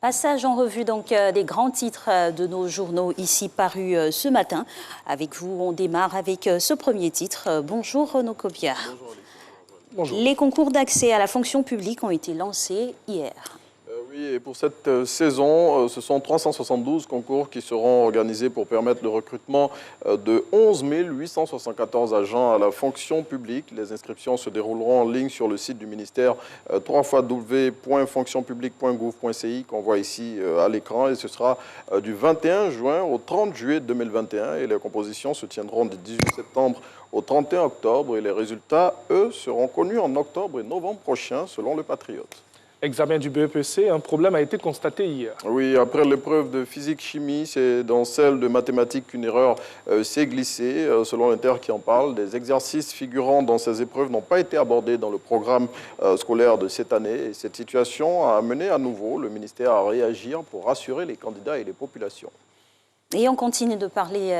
Passage en revue donc des grands titres de nos journaux ici parus ce matin. Avec vous, on démarre avec ce premier titre. Bonjour Renaud Copiard. Bonjour. Les concours d'accès à la fonction publique ont été lancés hier. Oui, et pour cette saison, ce sont 372 concours qui seront organisés pour permettre le recrutement de 11 874 agents à la fonction publique. Les inscriptions se dérouleront en ligne sur le site du ministère www.fonctionpublique.gouv.ci qu'on voit ici à l'écran, et ce sera du 21 juin au 30 juillet 2021 et les compositions se tiendront du 18 septembre au 31 octobre et les résultats, eux, seront connus en octobre et novembre prochain selon le Patriote. Examen du BEPC, un problème a été constaté hier. Oui, après l'épreuve de physique-chimie, c'est dans celle de mathématiques qu'une erreur s'est glissée. Selon l'Inter qui en parle, des exercices figurant dans ces épreuves n'ont pas été abordés dans le programme scolaire de cette année. Et cette situation a amené à nouveau le ministère à réagir pour rassurer les candidats et les populations. Et on continue de parler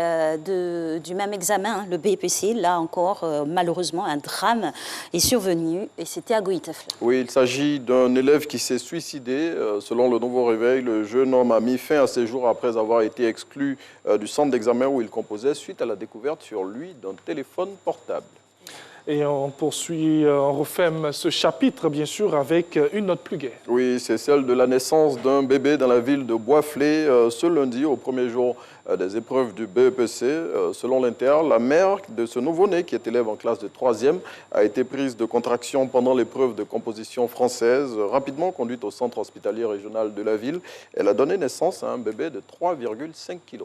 du même examen, le BEPC. Là encore, malheureusement, un drame est survenu et c'était à Goïtefle. Oui, il s'agit d'un élève qui s'est suicidé. Selon le Nouveau Réveil, le jeune homme a mis fin à ses jours après avoir été exclu du centre d'examen où il composait suite à la découverte sur lui d'un téléphone portable. Et on poursuit, on referme ce chapitre, bien sûr, avec une note plus gaie. Oui, c'est celle de la naissance d'un bébé dans la ville de Boisflé ce lundi, au premier jour des épreuves du BEPC. Selon l'Inter, la mère de ce nouveau-né, qui est élève en classe de 3e, a été prise de contraction pendant l'épreuve de composition française. Rapidement conduite au centre hospitalier régional de la ville, elle a donné naissance à un bébé de 3,5 kg.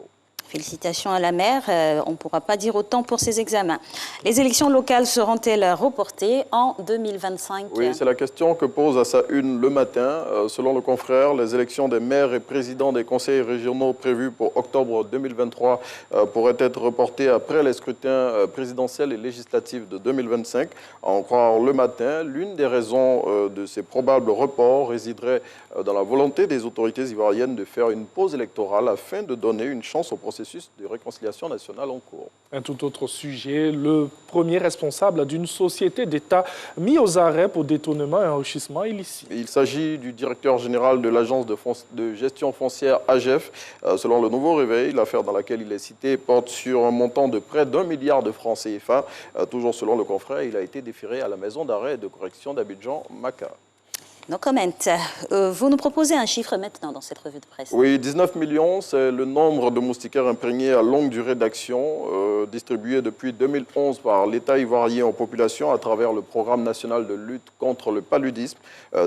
Félicitations à la mère, on ne pourra pas dire autant pour ces examens. Les élections locales seront-elles reportées en 2025? Oui, c'est la question que pose à sa une le matin. Selon le confrère, les élections des maires et présidents des conseils régionaux prévues pour octobre 2023 pourraient être reportées après les scrutins présidentiels et législatifs de 2025. À en croire le matin, l'une des raisons de ces probables reports résiderait dans la volonté des autorités ivoiriennes de faire une pause électorale afin de donner une chance au processus de réconciliation nationale en cours. Un tout autre sujet, le premier responsable d'une société d'État mis aux arrêts pour détournement et enrichissement illicite. Il s'agit du directeur général de l'agence de gestion foncière AGEF. Selon le Nouveau Réveil, l'affaire dans laquelle il est cité porte sur un montant de près d'1 milliard de francs CFA. Toujours selon le confrère, il a été déféré à la maison d'arrêt et de correction d'Abidjan-Maca. No comment. Vous nous proposez un chiffre maintenant dans cette revue de presse. Oui, 19 millions, c'est le nombre de moustiquaires imprégnés à longue durée d'action, distribués depuis 2011 par l'État ivoirien aux populations à travers le programme national de lutte contre le paludisme.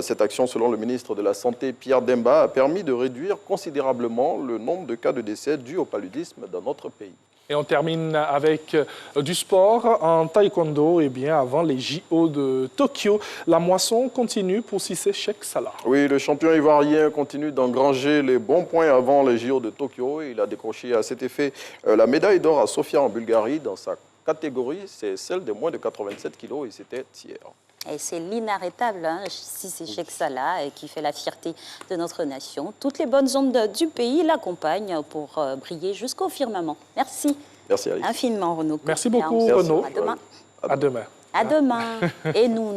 Cette action, selon le ministre de la Santé, Pierre Demba, a permis de réduire considérablement le nombre de cas de décès dus au paludisme dans notre pays. Et on termine avec du sport en taekwondo. Eh bien, avant les JO de Tokyo, la moisson continue pour Cissé Cheikh Salah. Oui, le champion ivoirien continue d'engranger les bons points avant les JO de Tokyo. Il a décroché à cet effet la médaille d'or à Sofia en Bulgarie. Dans sa catégorie, c'est celle de moins de 87 kilos et c'était hier. Et c'est l'inarrêtable, Cissé Cheikh Salah, qui fait la fierté de notre nation. Toutes les bonnes ondes du pays l'accompagnent pour briller jusqu'au firmament. Merci. Merci, Alice. Infiniment, Renaud. Merci beaucoup, Renaud. À demain. À demain. À demain. Et nous...